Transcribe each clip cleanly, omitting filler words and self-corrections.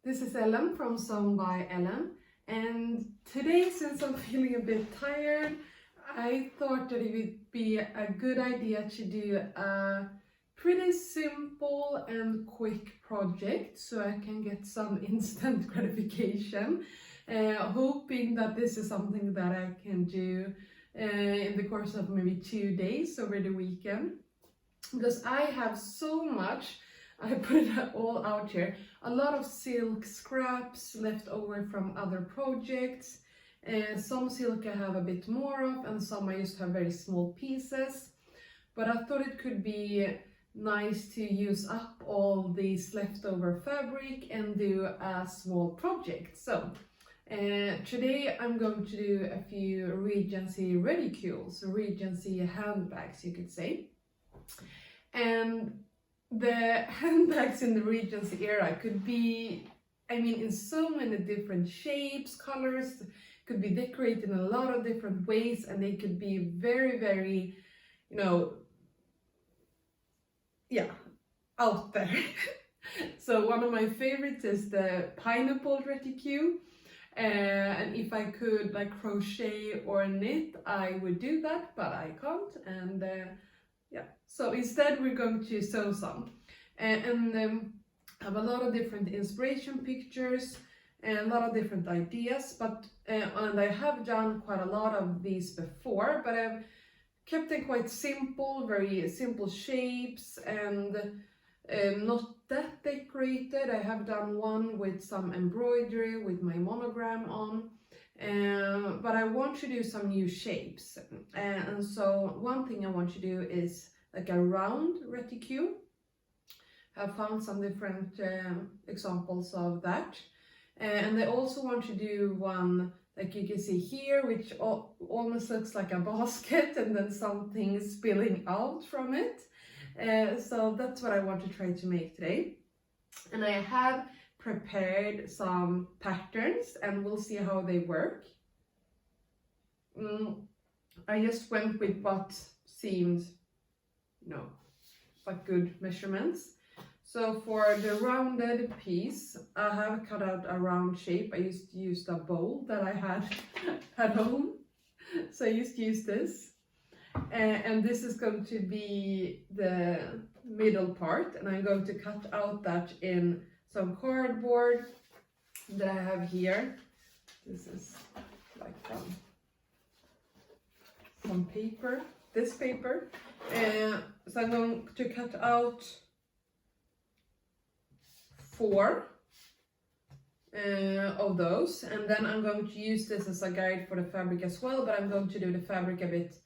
This is Ellen from Sewn by Ellen, and today, since I'm feeling a bit tired, I thought that it would be a good idea to do a pretty simple and quick project so I can get some instant gratification, hoping that this is something that I can do in the course of maybe 2 days over the weekend, because I have so much. I put it all out here. A lot of silk scraps left over from other projects. Some silk I have a bit more of, and some I just have very small pieces. But I thought it could be nice to use up all these leftover fabric and do a small project. So today I'm going to do a few Regency Reticules, Regency handbags, you could say. And the handbags in the Regency era could be, in so many different shapes, colors, could be decorated in a lot of different ways, and they could be very, very, out there. So one of my favorites is the pineapple reticule, and if I could crochet or knit, I would do that, but I can't, and so instead we're going to sew some and have a lot of different inspiration pictures and a lot of different ideas, but and I have done quite a lot of these before, but I've kept them quite simple, very simple shapes, and not that decorated. I have done one with some embroidery with my monogram on. But I want to do some new shapes, and so one thing I want to do is like a round reticule. I've found some different examples of that, and I also want to do one like you can see here, which almost looks like a basket and then something spilling out from it. So that's what I want to try to make today, and I have prepared some patterns and we'll see how they work. I just went with what seemed, like good measurements. So for the rounded piece, I have cut out a round shape. I used a bowl that I had at home, so I used this. And this is going to be the middle part, and I'm going to cut out that in some cardboard that I have here. This is like some paper, this paper. So I'm going to cut out 4 of those, and then I'm going to use this as a guide for the fabric as well, but I'm going to do the fabric a bit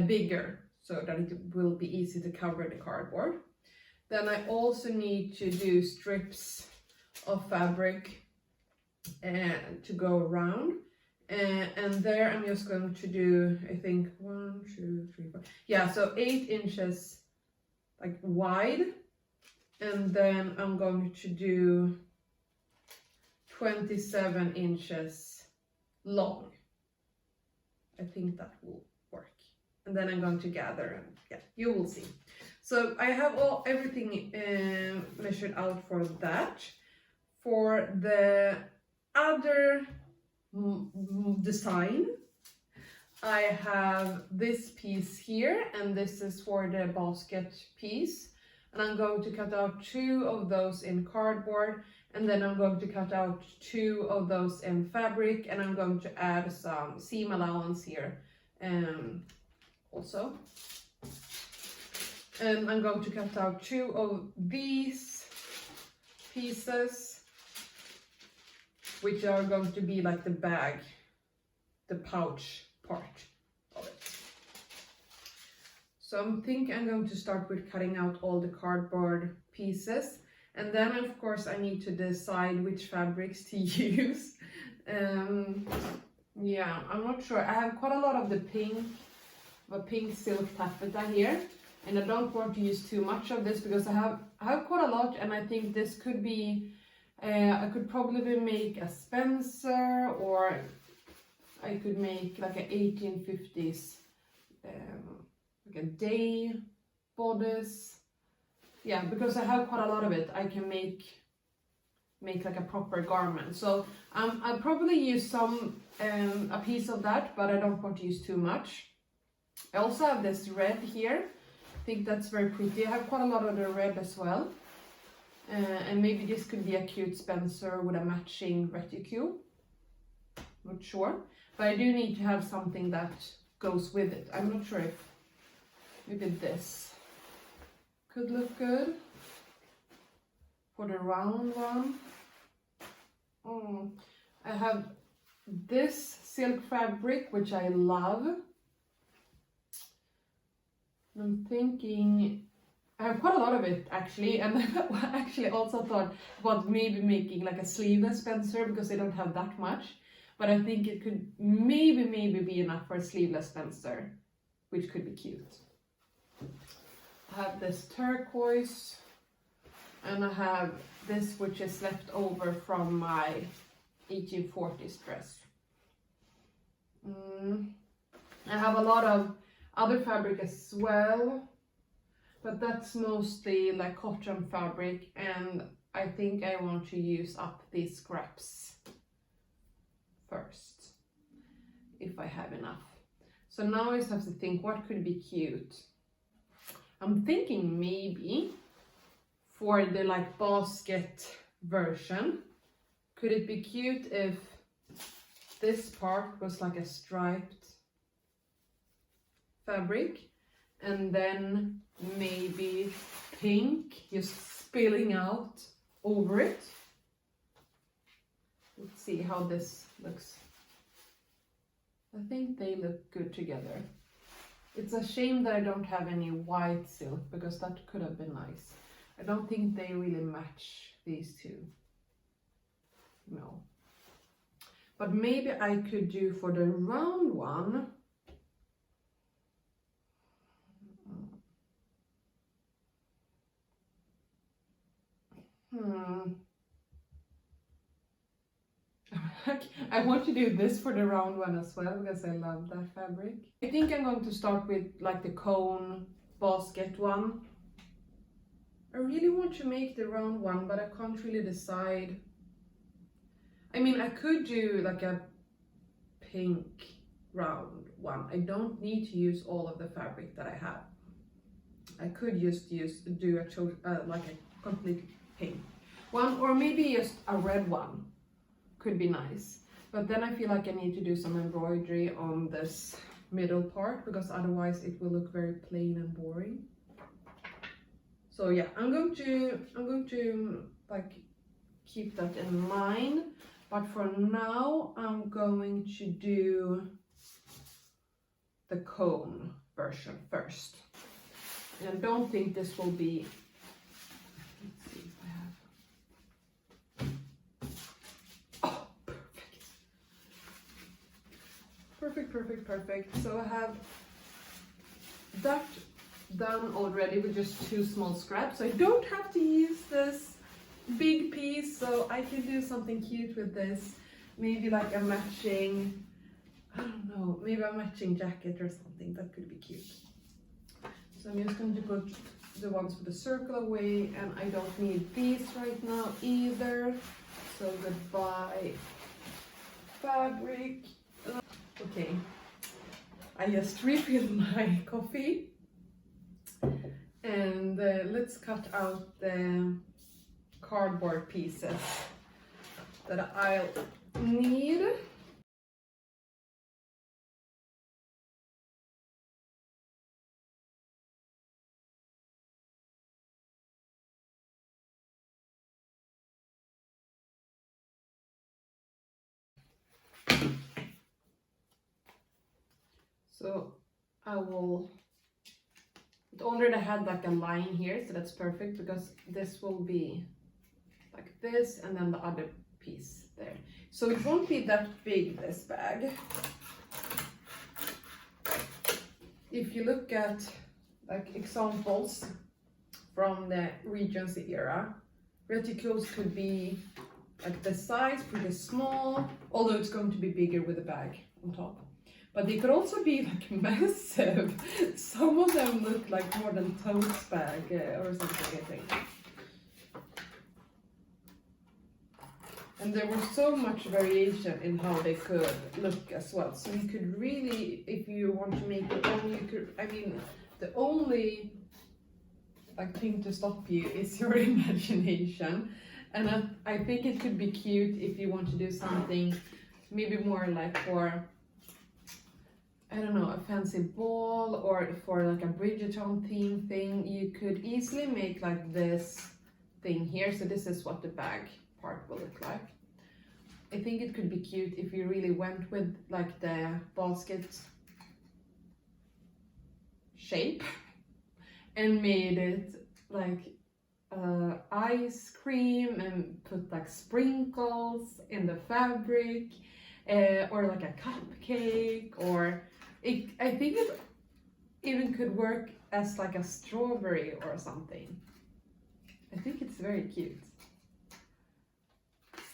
bigger so that it will be easy to cover the cardboard. Then I also need to do strips of fabric to go around, and there I'm just going to do, I think 1, 2, 3, 4, so 8 inches like wide, and then I'm going to do 27 inches long. I think that will work, and then I'm going to gather, and you will see. So I have everything measured out for that. For the other design, I have this piece here, and this is for the basket piece. And I'm going to cut out 2 of those in cardboard, and then I'm going to cut out 2 of those in fabric, and I'm going to add some seam allowance here also. And I'm going to cut out 2 of these pieces, which are going to be like the bag, the pouch part of it. So I think I'm going to start with cutting out all the cardboard pieces, and then of course I need to decide which fabrics to use. I'm not sure. I have quite a lot of the pink silk taffeta here, and I don't want to use too much of this because I have quite a lot, and I think this could be, I could probably make a Spencer, or I could make like an 1850s like a day bodice. Because I have quite a lot of it. I can make make like a proper garment. So I'll probably use some a piece of that, but I don't want to use too much. I also have this red here. I think that's very pretty. I have quite a lot of the red as well. And maybe this could be a cute Spencer with a matching reticule. Not sure. But I do need to have something that goes with it. I'm not sure if maybe this could look good for the round one. I have this silk fabric, which I love. I'm thinking, I have quite a lot of it actually, and I actually also thought about maybe making like a sleeveless Spencer because they don't have that much. But I think it could maybe be enough for a sleeveless Spencer, which could be cute. I have this turquoise, and I have this which is left over from my 1840s dress. I have a lot of other fabric as well, but that's mostly like cotton fabric, and I think I want to use up these scraps first, if I have enough. So now I just have to think what could be cute. I'm thinking maybe for the like basket version, could it be cute if this part was like a striped fabric and then maybe pink just spilling out over it? Let's see how this looks. I think they look good together. It's a shame that I don't have any white silk because that could have been nice. I don't think they really match these two. No. But maybe I could do for the round one. I want to do this for the round one as well because I love that fabric. I think I'm going to start with like the cone basket one. I really want to make the round one, but I can't really decide. I mean, I could do like a pink round one. I don't need to use all of the fabric that I have. I could just do like a complete pink one, or maybe just a red one. Could be nice, but then I feel like I need to do some embroidery on this middle part because otherwise it will look very plain and boring. So yeah, I'm going to like keep that in mind, but for now I'm going to do the cone version first. And I don't think this will be, let's see if I have. Perfect. So I have that done already with just 2 small scraps. So I don't have to use this big piece, so I can do something cute with this. Maybe like a matching, I don't know, maybe a matching jacket or something. That could be cute. So I'm just going to put the ones with the circle away, and I don't need these right now either. So goodbye fabric. Okay, I just refilled my coffee, and let's cut out the cardboard pieces that I'll need. So I will, it already had like a line here, so that's perfect because this will be like this and then the other piece there. So it won't be that big, this bag. If you look at like examples from the Regency era, reticules could be like this size, pretty small, although it's going to be bigger with a bag on top. But they could also be like massive. Some of them look like more than tote bag or something, I think. And there was so much variation in how they could look as well. So you could really, if you want to make it own, you could, I mean, the only like thing to stop you is your imagination. And I think it could be cute if you want to do something maybe more like for, I don't know, a fancy ball, or for like a Bridgerton theme thing. You could easily make like this thing here. So this is what the bag part will look like. I think it could be cute if you really went with like the basket shape and made it like ice cream and put like sprinkles in the fabric, or like a cupcake, or I think it even could work as like a strawberry or something. I think it's very cute.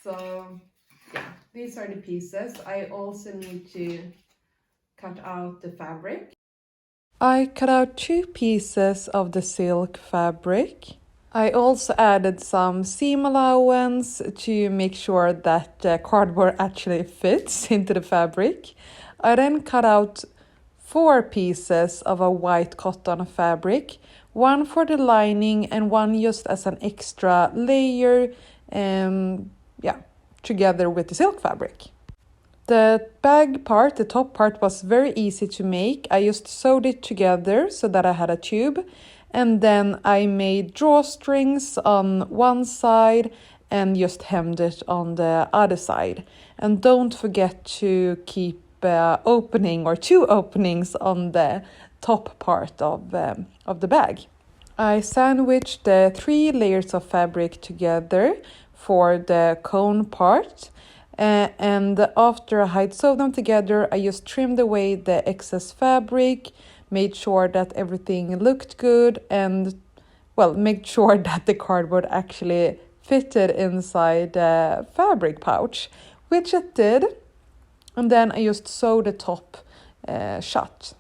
So yeah, these are the pieces. I also need to cut out the fabric. I cut out 2 pieces of the silk fabric. I also added some seam allowance to make sure that the cardboard actually fits into the fabric. I then cut out 4 pieces of a white cotton fabric, one for the lining and one just as an extra layer, together with the silk fabric. The bag part, the top part, was very easy to make. I just sewed it together so that I had a tube, and then I made drawstrings on one side and just hemmed it on the other side. And don't forget to keep opening or 2 openings on the top part of the bag. I sandwiched the 3 layers of fabric together for the cone part. And after I had sewed them together, I just trimmed away the excess fabric, made sure that everything looked good, and made sure that the cardboard actually fitted inside the fabric pouch, which it did. And then I just sewed the top shut.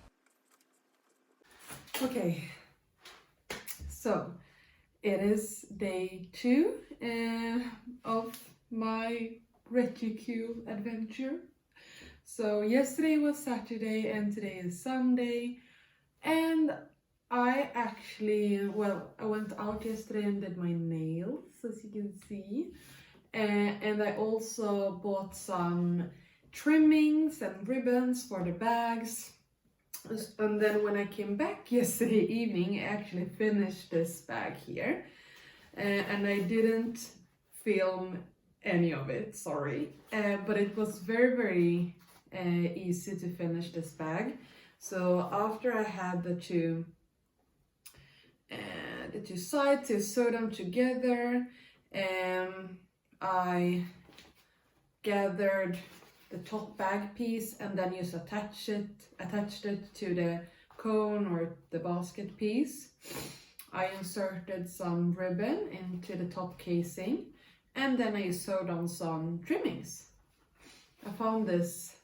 Okay, so it is day 2 of my reticule adventure. So yesterday was Saturday and today is Sunday, and I actually, I went out yesterday and did my nails, as you can see, and I also bought some trimmings and ribbons for the bags. And then when I came back yesterday evening, I actually finished this bag here, and I didn't film any of it, sorry, but it was very easy to finish this bag. So after I had the two sides to sew them together, I gathered the top bag piece and then just attached it to the cone or the basket piece. I inserted some ribbon into the top casing, and then I sewed on some trimmings. I found this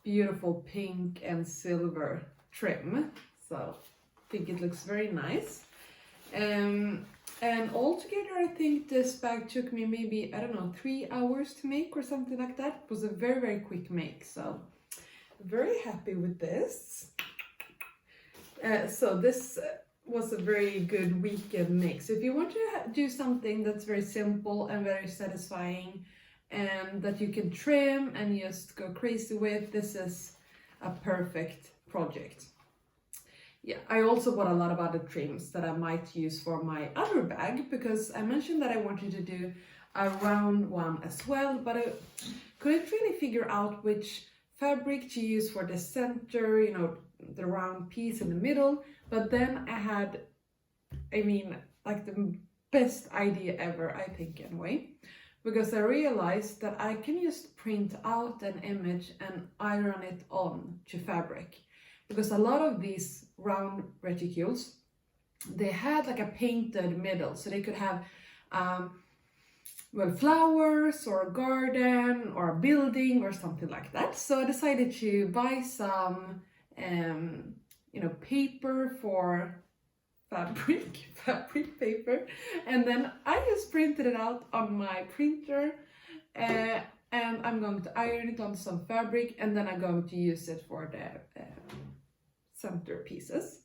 beautiful pink and silver trim, so I think it looks very nice. And altogether, I think this bag took me maybe, 3 hours to make or something like that. It was a very quick make, so very happy with this. So this was a very good weekend make. So if you want to do something that's very simple and very satisfying and that you can trim and just go crazy with, this is a perfect project. Yeah, I also bought a lot of other trims that I might use for my other bag, because I mentioned that I wanted to do a round one as well, but I couldn't really figure out which fabric to use for the center, the round piece in the middle. But then I had, like the best idea ever, I think anyway, because I realized that I can just print out an image and iron it on to fabric. Because a lot of these round reticules, they had like a painted middle, so they could have flowers or a garden or a building or something like that. So I decided to buy some paper for fabric paper, and then I just printed it out on my printer and I'm going to iron it on some fabric, and then I'm going to use it for the center pieces.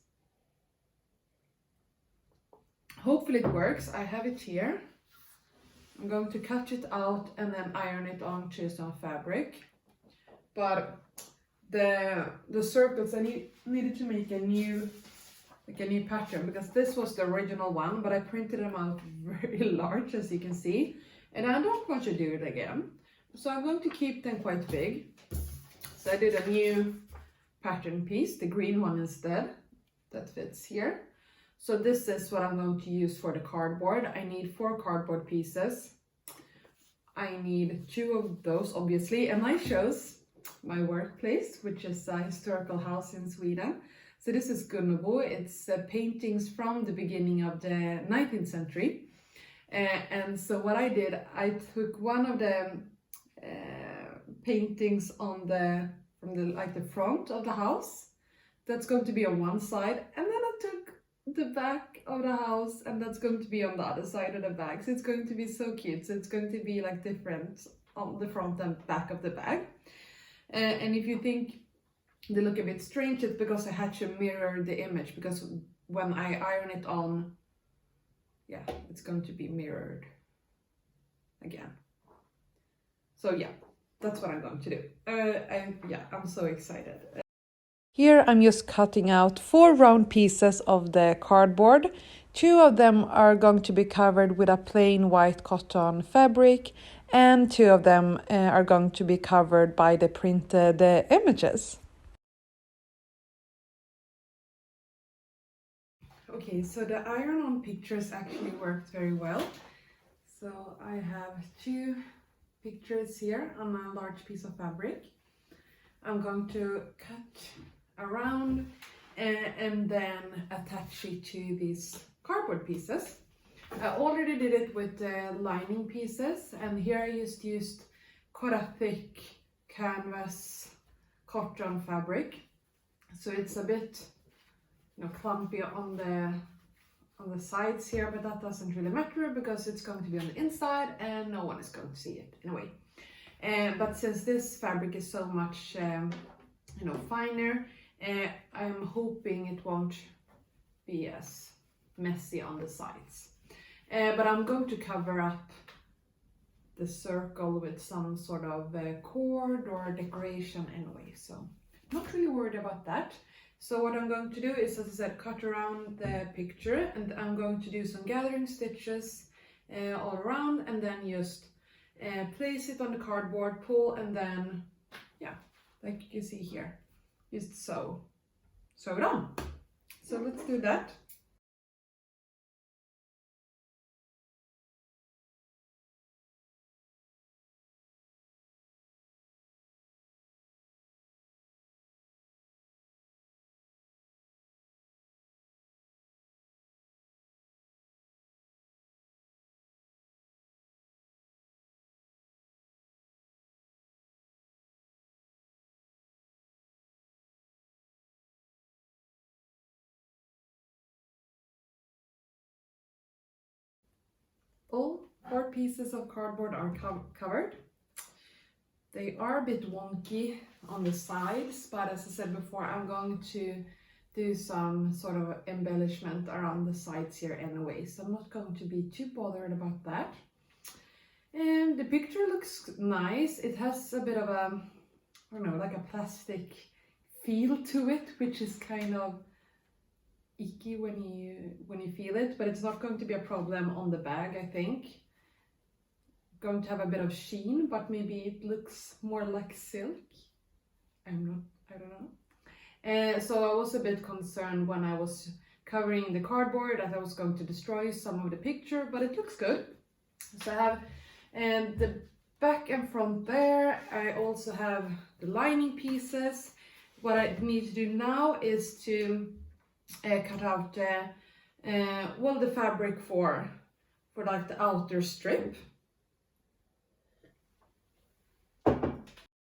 Hopefully it works. I have it here. I'm going to cut it out and then iron it onto some fabric. But the circles, I needed to make a new pattern, because this was the original one, but I printed them out very large, as you can see, and I don't want to do it again, so I'm going to keep them quite big. So I did a new pattern piece, the green one instead, that fits here. So this is what I'm going to use for the cardboard. I need 4 cardboard pieces. I need 2 of those, obviously, and I chose my workplace, which is a historical house in Sweden. So this is Gunnebo. It's paintings from the beginning of the 19th century. And so what I did, I took one of the paintings from the front of the house. That's going to be on one side, and then I took the back of the house, and that's going to be on the other side of the bag. So it's going to be so cute. So it's going to be like different on the front and back of the bag. And if you think they look a bit strange, it's because I had to mirror the image, because when I iron it on, yeah, it's going to be mirrored again. So yeah, that's what I'm going to do. I'm so excited. Here I'm just cutting out 4 round pieces of the cardboard. 2 of them are going to be covered with a plain white cotton fabric, and 2 of them are going to be covered by the printed images. Okay, so the iron-on pictures actually worked very well. So I have 2 pictures here on a large piece of fabric. I'm going to cut around and then attach it to these cardboard pieces. I already did it with the lining pieces, and here I just used quite a thick canvas cotton fabric, so it's a bit clumpy on the sides here, but that doesn't really matter because it's going to be on the inside and no one is going to see it in a way. But since this fabric is so much finer, I'm hoping it won't be as messy on the sides. But I'm going to cover up the circle with some sort of cord or decoration anyway, so not really worried about that. So what I'm going to do is, as I said, cut around the picture, and I'm going to do some gathering stitches all around, and then just place it on the cardboard, pull, and then, yeah, like you can see here, just sew it on. So let's do that. All 4 pieces of cardboard are covered. They are a bit wonky on the sides, but as I said before, I'm going to do some sort of embellishment around the sides here anyway, so I'm not going to be too bothered about that. And the picture looks nice. It has a bit of a, I don't know, like a plastic feel to it, which is kind of icky when you feel it, but it's not going to be a problem on the bag, I think. Going to have a bit of sheen, but maybe it looks more like silk. I don't know. So I was a bit concerned when I was covering the cardboard that I was going to destroy some of the picture, but it looks good. So I have the back and front there. I also have the lining pieces. What I need to do now is to cut out the fabric for like the outer strip.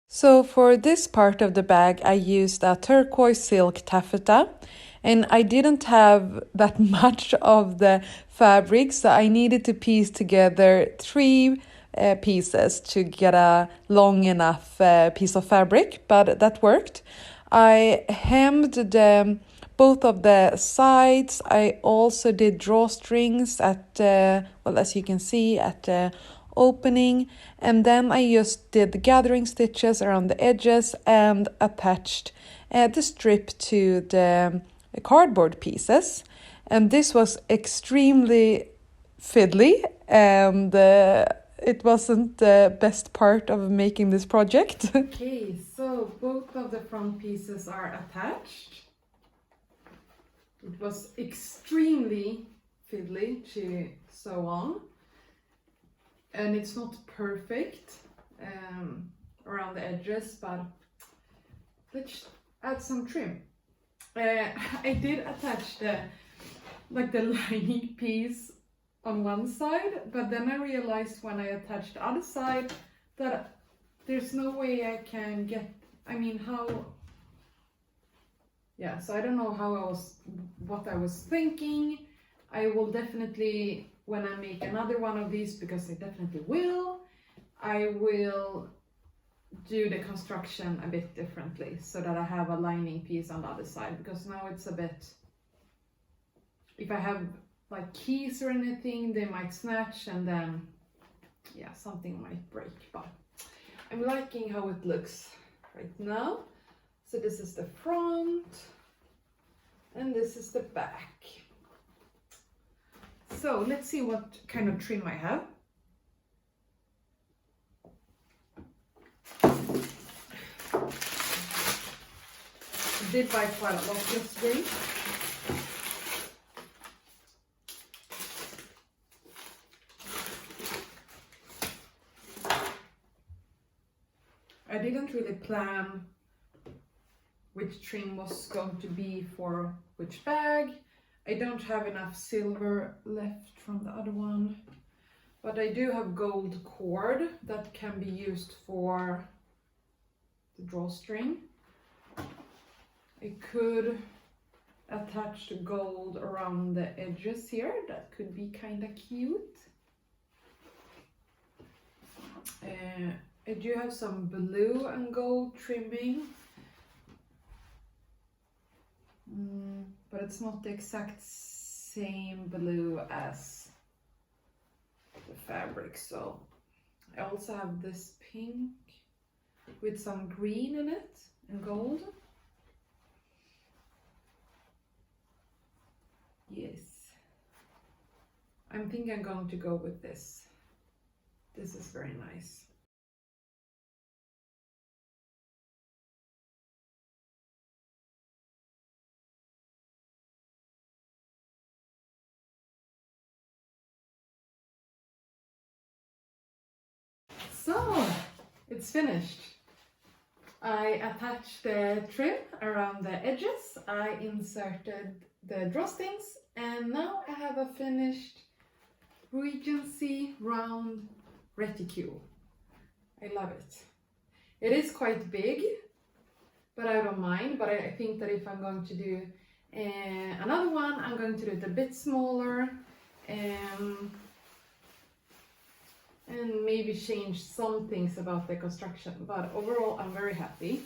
So for this part of the bag, I used a turquoise silk taffeta, and I didn't have that much of the fabric, so I needed to piece together 3 pieces to get a long enough piece of fabric, but that worked. I hemmed both of the sides. I also did drawstrings at, well, as you can see, at the opening, and then I just did the gathering stitches around the edges and attached the strip to the cardboard pieces. And this was extremely fiddly, and it wasn't the best part of making this project. Okay, so both of the front pieces are attached. It was extremely fiddly to sew on, and it's not perfect around the edges, but let's add some trim. I did attach the lining piece on one side, but then I realized when I attached the other side that there's no way I can get, so I don't know what I was thinking. I will definitely, when I make another one of these, because I definitely will, I will do the construction a bit differently so that I have a lining piece on the other side, because now it's a bit, if I have like keys or anything, they might snatch and then something might break. But I'm liking how it looks right now. So this is the front and this is the back. So let's see what kind of trim I have. I did buy quite a lot yesterday. I didn't really plan which trim was going to be for which bag. I don't have enough silver left from the other one, but I do have gold cord that can be used for the drawstring. I could attach the gold around the edges here. That could be kind of cute. I do have some blue and gold trimming, but it's not the exact same blue as the fabric. So I also have this pink with some green in it and gold. Yes, I'm thinking I'm going to go with this. This is very nice. So it's finished. I attached the trim around the edges. I inserted the drawstrings, and now I have a finished Regency round reticule. I love it. It is quite big, but I don't mind. But I think that if I'm going to do another one, I'm going to do it a bit smaller. And maybe change some things about the construction, but overall I'm very happy.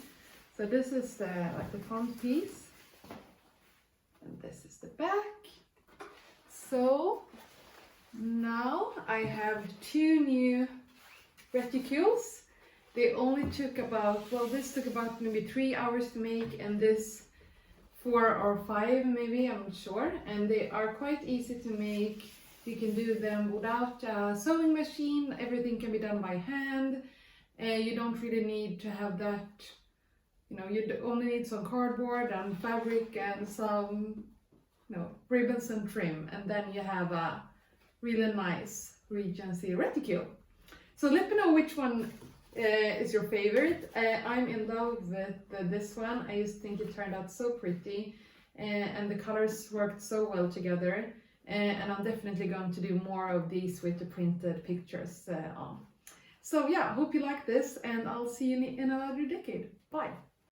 So this is the front piece, and this is the back. So now I have two new reticules. They only took about, well, this took about maybe 3 hours to make, and this 4 or 5 maybe, I'm not sure. And they are quite easy to make. You can do them without a sewing machine. Everything can be done by hand. You don't really need to have that, you only need some cardboard and fabric and some ribbons and trim, and then you have a really nice Regency reticule. So let me know which one is your favorite. I'm in love with this one. I just think it turned out so pretty, and the colors worked so well together. And I'm definitely going to do more of these with the printed pictures on. So yeah, hope you like this, and I'll see you in another decade. Bye!